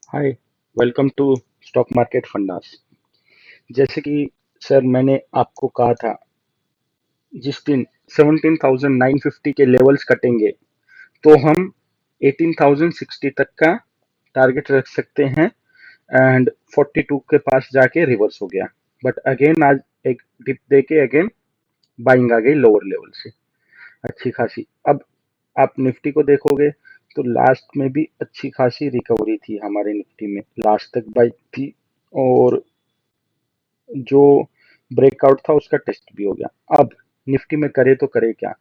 Hi, welcome to stock market fundas. जैसे कि sir मैंने आपको कहा था, जिस दिन 17,950 के लेवल्स कटेंगे तो हम 18,060 तक का टारगेट रख सकते हैं। एंड 42 के पास जाके रिवर्स हो गया, बट अगेन आज एक डिप दे के अगेन बाइंग आ गई लोअर लेवल से अच्छी खासी। अब आप निफ्टी को देखोगे तो लास्ट में भी अच्छी खासी रिकवरी थी हमारे निफ्टी में, लास्ट तक बाइक थी और जो ब्रेकआउट था उसका टेस्ट भी हो गया। अब निफ्टी में करे तो करे क्या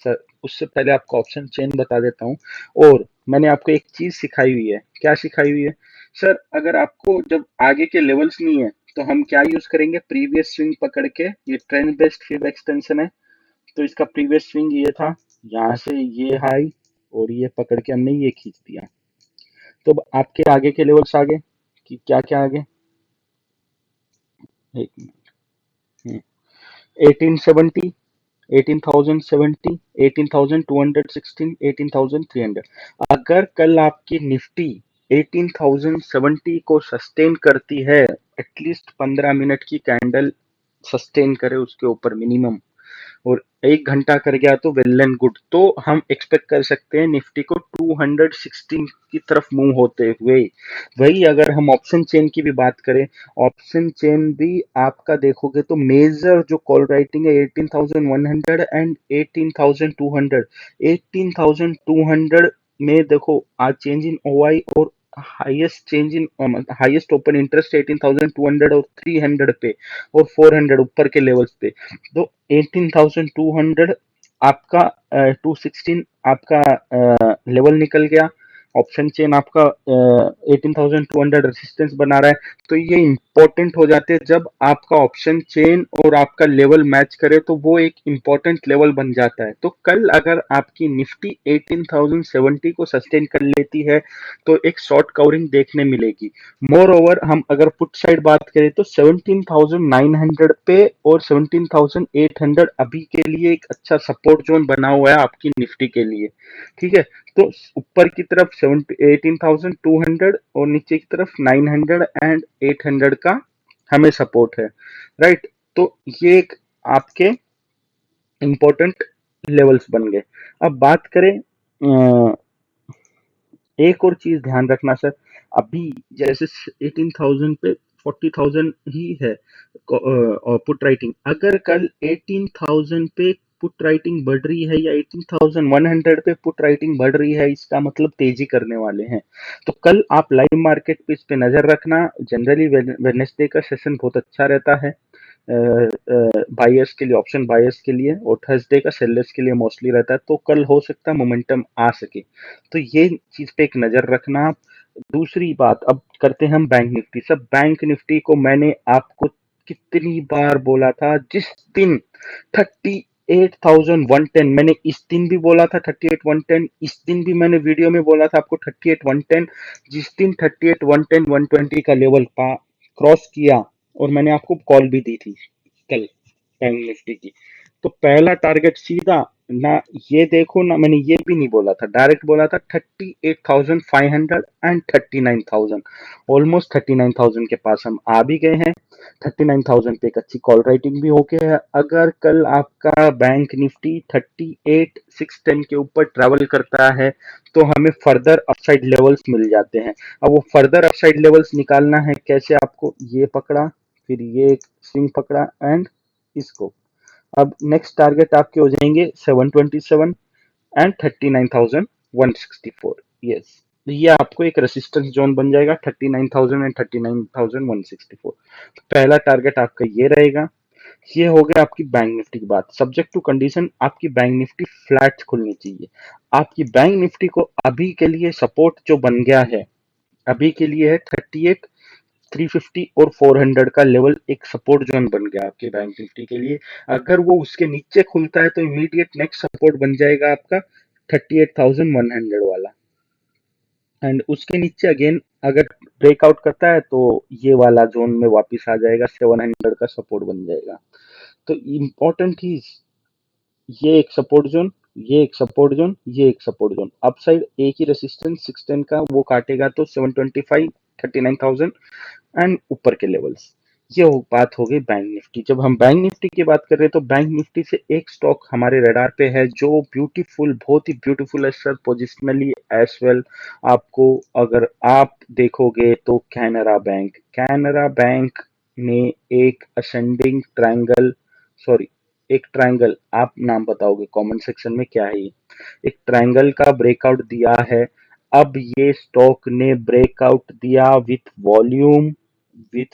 सर? उससे पहले आपको ऑप्शन चेन बता देता हूँ। और मैंने आपको एक चीज सिखाई हुई है। क्या सिखाई हुई है सर? अगर आपको जब आगे के लेवल्स नहीं है तो हम क्या यूज करेंगे? प्रीवियस स्विंग पकड़ के, ये ट्रेंड बेस्ड फिब एक्सटेंशन है, तो इसका प्रीवियस स्विंग ये था, यहाँ से ये हाई और ये पकड़ के हमने ये खींच दिया। तो अब आपके आगे के लेवल्स आगे कि क्या क्या आगे? एक मिनट। 1870, 18,070, 18,216, 18,300। अगर कल आपकी निफ्टी 18,070 को सस्टेन करती है, एटलीस्ट 15 मिनट की कैंडल सस्टेन करे उसके ऊपर मिनिमम, और 1 घंटा कर गया तो वेल एंड गुड, तो हम एक्सपेक्ट कर सकते हैं निफ्टी को 216 की तरफ मूव होते हुए। वही अगर हम ऑप्शन चेन की भी बात करें, ऑप्शन चेन भी आपका देखोगे तो मेजर जो कॉल राइटिंग है 18,100 एंड 18,200। 18,200 में देखो आज चेंज इन ओआई और highest change in highest open interest 18,200 और 300 पे और 400 ऊपर के लेवल्स पे। तो 18,200 आपका 216 आपका लेवल निकल गया। ऑप्शन चेन आपका 18,200 रेसिस्टेंस बना रहा है। तो ये इंपॉर्टेंट हो जाते हैं जब आपका ऑप्शन चेन और आपका लेवल मैच करे, तो वो एक इंपॉर्टेंट लेवल बन जाता है। तो कल अगर आपकी निफ्टी 18,070 को सस्टेन कर लेती है तो एक शॉर्ट कवरिंग देखने मिलेगी। मोर ओवर हम अगर पुट साइड बात करें तो 17,900 पे और 17,800 अभी के लिए एक अच्छा सपोर्ट जोन बना हुआ है आपकी निफ्टी के लिए। ठीक है, तो ऊपर की तरफ 18,200 और नीचे की तरफ 900 एंड 800 का हमें सपोर्ट है। राइट, तो ये एक आपके इंपॉर्टेंट लेवल्स बन गए। अब बात करें एक और चीज ध्यान रखना सर, अभी जैसे 18,000 पे 40,000 ही है पुट राइटिंग। अगर कल 18,000 पे पुट राइटिंग बढ़ रही है या 18,100 पे पुट राइटिंग बढ़ रही है, इसका मतलब तेजी करने वाले हैं। तो कल आप लाइव मार्केट पे इस पे नजर रखना। जनरली वेडनेसडे का सेशन बहुत अच्छा रहता है बायर्स के लिए, ऑप्शन बायर्स के लिए, और थर्सडे का सेलर्स के लिए मोस्टली रहता है। तो कल हो सकता है मोमेंटम आ सके, तो ये चीज पे एक नजर रखना आप। दूसरी बात, अब करते हैं हम बैंक निफ्टी। सब बैंक निफ्टी को मैंने आपको कितनी बार बोला था, जिस दिन 38,110, मैंने इस दिन भी बोला था 38,110, इस दिन भी मैंने वीडियो में बोला था आपको 38,110। जिस दिन 38,110 120 का लेवल क्रॉस किया, और मैंने आपको कॉल भी दी थी कल बैंक निफ्टी की, तो पहला टारगेट सीधा ना, ये देखो ना, मैंने ये भी नहीं बोला था, डायरेक्ट बोला था 38,500 एंड 39,000। ऑलमोस्ट 39,000 के पास हम आ भी गए हैं। 39,000 पे एक अच्छी कॉल राइटिंग भी हो गया है। अगर कल आपका बैंक निफ्टी 38,610 के ऊपर ट्रेवल करता है तो हमें फर्दर अपसाइड लेवल्स मिल जाते हैं। अब वो फर्दर अपसाइड लेवल्स निकालना है कैसे? आपको ये पकड़ा, फिर ये स्विंग पकड़ा एंड इसको, अब नेक्स्ट टारगेट आपके हो जाएंगे 727 एंड 39,164। यस, ये आपको एक रेसिस्टेंस जोन बन जाएगा 39,000 एंड 39,164। पहला टारगेट आपका ये रहेगा। ये हो गया आपकी बैंक निफ्टी की बात। सब्जेक्ट टू कंडीशन, आपकी बैंक निफ्टी फ्लैट खुलनी चाहिए। आपकी बैंक निफ्टी को अभी के लिए सपोर्ट जो बन गया है, अभी के लिए है 38,350 और 400 का लेवल, एक सपोर्ट जोन बन गया आपके बैंक निफ्टी के लिए। अगर वो उसके नीचे खुलता है तो इमीडिएट नेक्स्ट सपोर्ट बन जाएगा आपका 38,100 वाला। एंड उसके नीचे अगेन अगर ब्रेकआउट करता है तो ये वाला जोन में वापस आ जाएगा, 700 का सपोर्ट बन जाएगा। तो इम्पोर्टेंट ही ये एक सपोर्ट जोन ये एक सपोर्ट जोन, ये एक सपोर्ट जोन, अपसाइड एक ही रेसिस्टेंस 610 का वो काटेगा तो 725, 39,000 एंड ऊपर के लेवल्स। ये बात हो गई बैंक निफ्टी। जब हम बैंक निफ्टी की बात कर रहे हैं तो बैंक निफ्टी से एक स्टॉक हमारे रडार पे है जो ब्यूटीफुल, बहुत ही ब्यूटीफुल है सर, पोजिशनली एज वेल। आपको अगर आप देखोगे तो कैनरा बैंक ने एक असेंडिंग ट्रायंगल, सॉरी, एक ट्रायंगल, आप नाम बताओगे कमेंट सेक्शन में क्या है ये, एक ट्रायंगल का ब्रेकआउट दिया है। अब ये स्टॉक ने ब्रेकआउट दिया विथ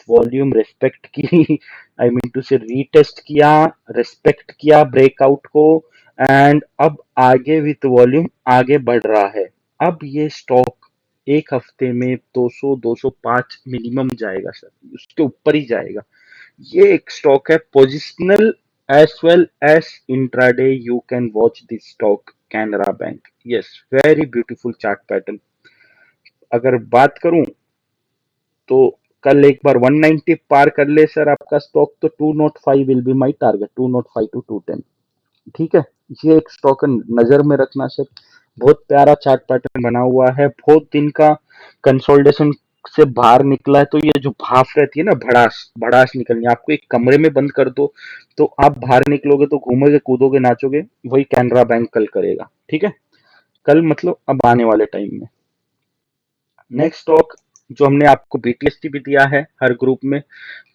वॉल्यूम रेस्पेक्ट की, आई मीन टू से रीटेस्ट किया, रेस्पेक्ट किया ब्रेकआउट को, एंड अब आगे विथ वॉल्यूम आगे बढ़ रहा है। अब ये स्टॉक एक हफ्ते में 200 205 मिनिमम जाएगा सर, उसके ऊपर ही जाएगा। ये एक स्टॉक है positional as well as intraday, you can watch this stock Canara bank. Yes, very beautiful chart pattern. अगर बात करूं तो कल एक बार 190 पार कर ले सर आपका स्टॉक तो 205 will be my target, 205 to 210। ठीक है, ये एक स्टॉक नजर में रखना सर। बहुत प्यारा चार्ट पैटर्न बना हुआ है, बहुत दिन का कंसोलिडेशन से बाहर निकला है। तो ये जो भाफ रहती है ना, भड़ास भड़ास निकलनी, आपको एक कमरे में बंद कर दो तो आप बाहर निकलोगे तो घूमोगे कूदोगे नाचोगे, वही कैनरा बैंक कल करेगा। ठीक है, कल मतलब अब आने वाले टाइम में। नेक्स्ट स्टॉक जो हमने आपको बीटीएसटी भी दिया है हर ग्रुप में,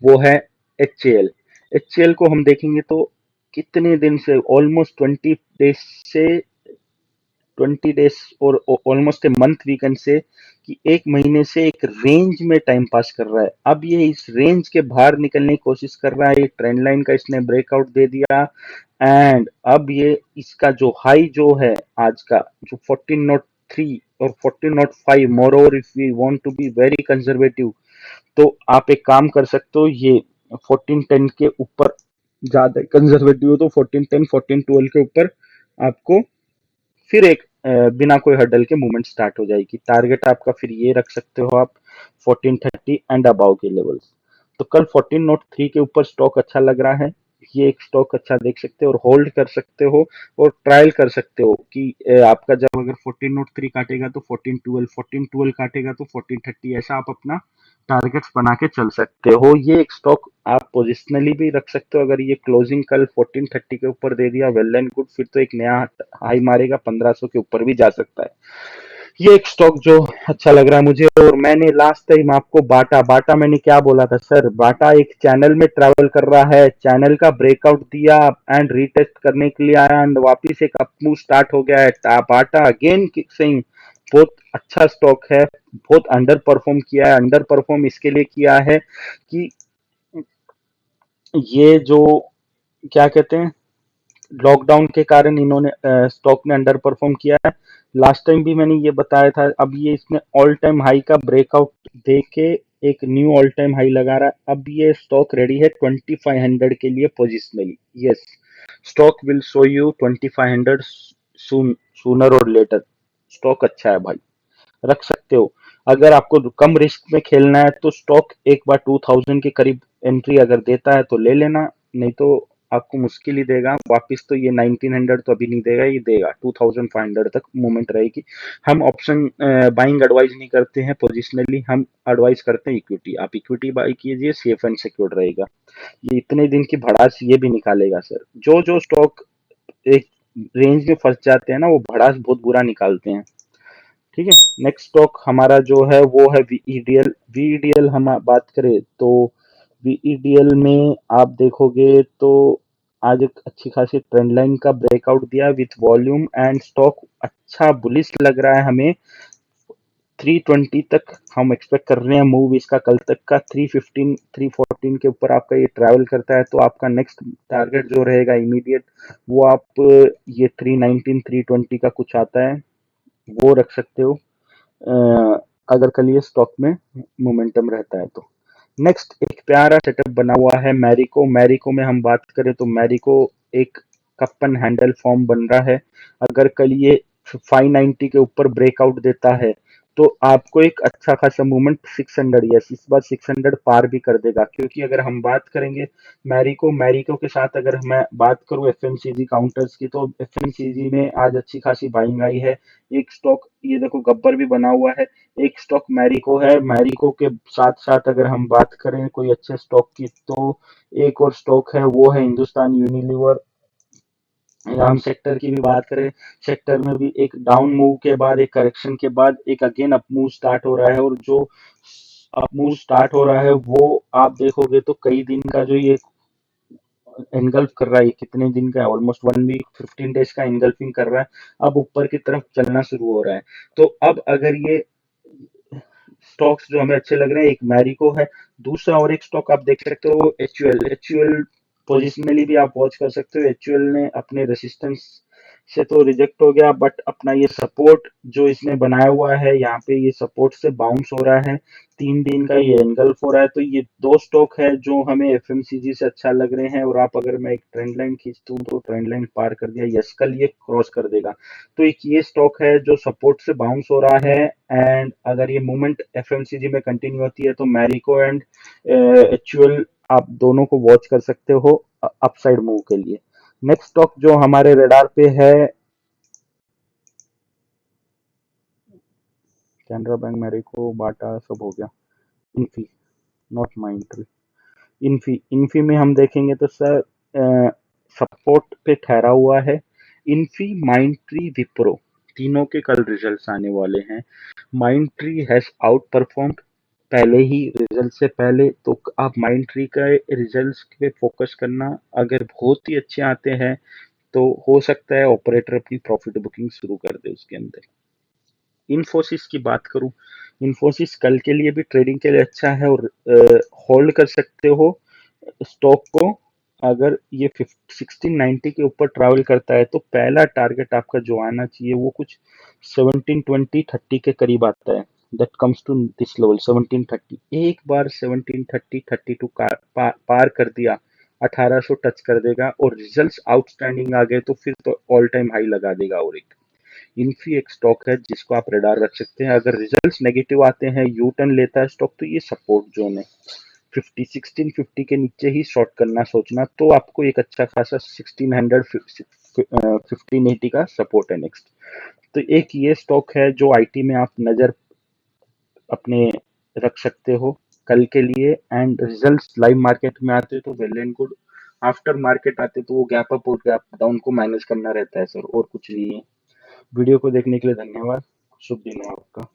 वो है एचएएल। एचएएल को हम देखेंगे तो कितने दिन से, ऑलमोस्ट 20 डेज से, 20 डेज और ऑलमोस्ट ए मंथ वीकेंड से, कि एक महीने से एक रेंज में टाइम पास कर रहा है। अब ये इस रेंज के बाहर निकलने की कोशिश कर रहा है, ट्रेंड लाइन का इसने ब्रेकआउट दे दिया, एंड अब ये इसका जो हाई जो है आज का, जो 1403 और 1405, moreover if we want to be very conservative, तो आप एक काम कर सकते हो, ये 1410 के ऊपर, ज्यादा कंजर्वेटिव हो तो 1410 1412 के ऊपर आपको फिर एक बिना कोई हर्डल के मूवमेंट स्टार्ट हो जाएगी। टारगेट आपका फिर ये रख सकते हो आप 1430 एंड अबाव के लेवल्स। तो कल 1403 के ऊपर स्टॉक अच्छा लग रहा है, ये एक स्टॉक अच्छा देख सकते हो और होल्ड कर सकते हो और ट्रायल कर सकते हो कि आपका जब अगर 1403 काटेगा तो 1412, 1412 काटेगा तो 1430, ऐसा आप अपना टारगेट्स बना के चल सकते हो। ये एक स्टॉक आप पोजिशनली भी रख सकते हो। अगर ये क्लोजिंग कल 1430 के ऊपर दे दिया, वेल एंड गुड, फिर तो एक नया हाई मारेगा, 1500 के ऊपर भी जा सकता है। ये एक स्टॉक जो अच्छा लग रहा है मुझे। और मैंने लास्ट टाइम आपको बाटा बाटा मैंने क्या बोला था सर, बाटा एक चैनल में ट्रैवल कर रहा है, चैनल का ब्रेकआउट दिया एंड रीटेस्ट करने के लिए आया एंड वापिस एक अपमूव स्टार्ट हो गया है। बाटा अगेन किसिंग, बहुत अच्छा स्टॉक है, बहुत अंडर परफॉर्म किया है। अंडर परफॉर्म इसके लिए किया है कि ये जो क्या कहते हैं, लॉकडाउन के कारण इन्होंने स्टॉक ने अंडर परफॉर्म किया है। लास्ट टाइम भी मैंने ये बताया था। अब ये इसने ऑल टाइम हाई का ब्रेकआउट दे के एक न्यू ऑल टाइम हाई लगा रहा है। अब ये स्टॉक रेडी है 2500 के लिए positionally. Yes, stock will show you 2500 soon, sooner और लेटर। स्टॉक अच्छा है भाई, रख सकते हो। अगर आपको कम रिस्क में खेलना है तो स्टॉक एक बार 2000 के करीब एंट्री अगर देता है तो ले लेना, नहीं तो आपको मुश्किल ही देगा वापस। तो ये 1900 तो अभी नहीं देगा, ये देगा 2500 तक मूवमेंट रहेगी। हम ऑप्शन बाइंग एडवाइज नहीं करते हैं पोजिशनली, हम एडवाइस करते हैं इक्विटी। आप इक्विटी बाई कीजिए, सेफ एंड सिक्योर रहेगा। ये इतने दिन की भड़ास ये भी निकालेगा सर। जो जो स्टॉक एक रेंज में फंस जाते हैं ना, वो भड़ास बहुत बुरा निकालते हैं। ठीक है, नेक्स्ट स्टॉक हमारा जो है वो है वीईडीएल। वीईडीएल हम बात करें तो वीईडीएल में आप देखोगे तो आज एक अच्छी खासी ट्रेंड लाइन का ब्रेकआउट दिया विथ वॉल्यूम एंड स्टॉक अच्छा बुलिश लग रहा है हमें। 320 तक हम एक्सपेक्ट कर रहे हैं मूव इसका कल तक का। 315 314 के ऊपर आपका ये ट्रैवल करता है तो आपका नेक्स्ट टारगेट जो रहेगा इमीडिएट, वो आप ये 319 320 का कुछ आता है वो रख सकते हो, अगर कल ये स्टॉक में मोमेंटम रहता है तो। नेक्स्ट एक प्यारा सेटअप बना हुआ है मैरिको। मैरिको में हम बात करें तो मैरिको एक कपन हैंडल फॉर्म बन रहा है। अगर कल ये 590 के ऊपर ब्रेकआउट देता है तो आपको एक अच्छा खासा मूवमेंट 600, यस इस बार 600 पार भी कर देगा, क्योंकि अगर हम बात करेंगे मैरिको के साथ अगर मैं बात करूं एफएमसीजी काउंटर्स की, तो एफएमसीजी में आज अच्छी खासी बाइंग आई है। एक स्टॉक ये देखो गब्बर भी बना हुआ है, एक स्टॉक मैरिको है। मैरिको के साथ साथ अगर हम बात करें कोई अच्छे स्टॉक की, तो एक और स्टॉक है वो है हिंदुस्तान यूनिलीवर। या हम सेक्टर की भी बात करें, सेक्टर में भी एक डाउन मूव के बाद, एक करेक्शन के बाद एक अगेन अप मूव स्टार्ट हो रहा है, और जो अप मूव स्टार्ट हो रहा है वो आप देखोगे तो कई दिन का जो ये एनगल्फ कर रहा है, ये कितने दिन का है, ऑलमोस्ट 1 वीक 15 डेज का एनगल्फिंग कर रहा है, अब ऊपर की तरफ चलना शुरू हो रहा है। तो अब अगर ये स्टॉक्स जो हमें अच्छे लग रहे हैं, एक मैरिको है, दूसरा और एक स्टॉक आप देख सकते हो एचयूएल पोजिशनली भी आप वॉच कर सकते हो। एचयूएल ने अपने रेसिस्टेंस से तो रिजेक्ट हो गया, बट अपना ये सपोर्ट जो इसने बनाया हुआ है, यहाँ पे ये सपोर्ट से बाउंस हो रहा है, 3 दिन का ये एनगल्फ हो रहा है। तो ये दो स्टॉक है जो हमें एफएमसीजी से अच्छा लग रहे हैं। और आप अगर मैं एक ट्रेंड लाइन खींचता हूँ तो ट्रेंड लाइन पार कर दिया, यस कल ये क्रॉस कर देगा। तो एक ये स्टॉक है जो सपोर्ट से बाउंस हो रहा है, एंड अगर ये मूवमेंट एफएमसीजी में कंटिन्यू होती है तो मैरिको एंड एचयूएल आप दोनों को वॉच कर सकते हो अपसाइड मूव के लिए। नेक्स्ट स्टॉक जो हमारे रडार पे है, कैनरा बैंक, मैरिको, बाटा सब हो गया। Infy, not माइंट्री। इन्फी में हम देखेंगे तो सर सपोर्ट पे ठहरा हुआ है। इन्फी, माइंट्री, विप्रो तीनों के कल रिजल्ट्स आने वाले हैं। माइंट्री हैज आउट परफॉर्म्ड पहले ही रिजल्ट से पहले, तो आप माइंट्री का रिजल्ट्स पे फोकस करना, अगर बहुत ही अच्छे आते हैं तो हो सकता है ऑपरेटर अपनी प्रॉफिट बुकिंग शुरू कर दे उसके अंदर। इन्फोसिस की बात करूं, इन्फोसिस कल के लिए भी ट्रेडिंग के लिए अच्छा है, और होल्ड कर सकते हो स्टॉक को। अगर ये 1690 के ऊपर ट्रैवल करता है तो पहला टारगेट आपका जो आना चाहिए वो कुछ 1720-30 के करीब आता है। That comes to this level 1730। एक बार 1730-32 का पार कर दिया, 1800 टच कर देगा, और रिजल्ट्स आउटस्टैंडिंग आ गए तो फिर तो ऑल टाइम हाई लगा देगा। और एक इन्फी एक स्टॉक है जिसको आप रडार रख सकते हैं। अगर रिजल्ट्स नेगेटिव आते हैं, यू टर्न लेता है स्टॉक, तो ये सपोर्ट जोन है 1650 के नीचे ही शॉर्ट करना सोचना, तो आपको एक अच्छा खासा 1600 1580 का सपोर्ट है नेक्स्ट। तो एक ये स्टॉक है जो आईटी में आप नजर अपने रख सकते हो कल के लिए। एंड रिजल्ट्स लाइव मार्केट में आते तो well and good, after market आते तो वो गैप अप और गैप डाउन को मैनेज करना रहता है सर, और कुछ नहीं है। वीडियो को देखने के लिए धन्यवाद। शुभ दिन हो आपका।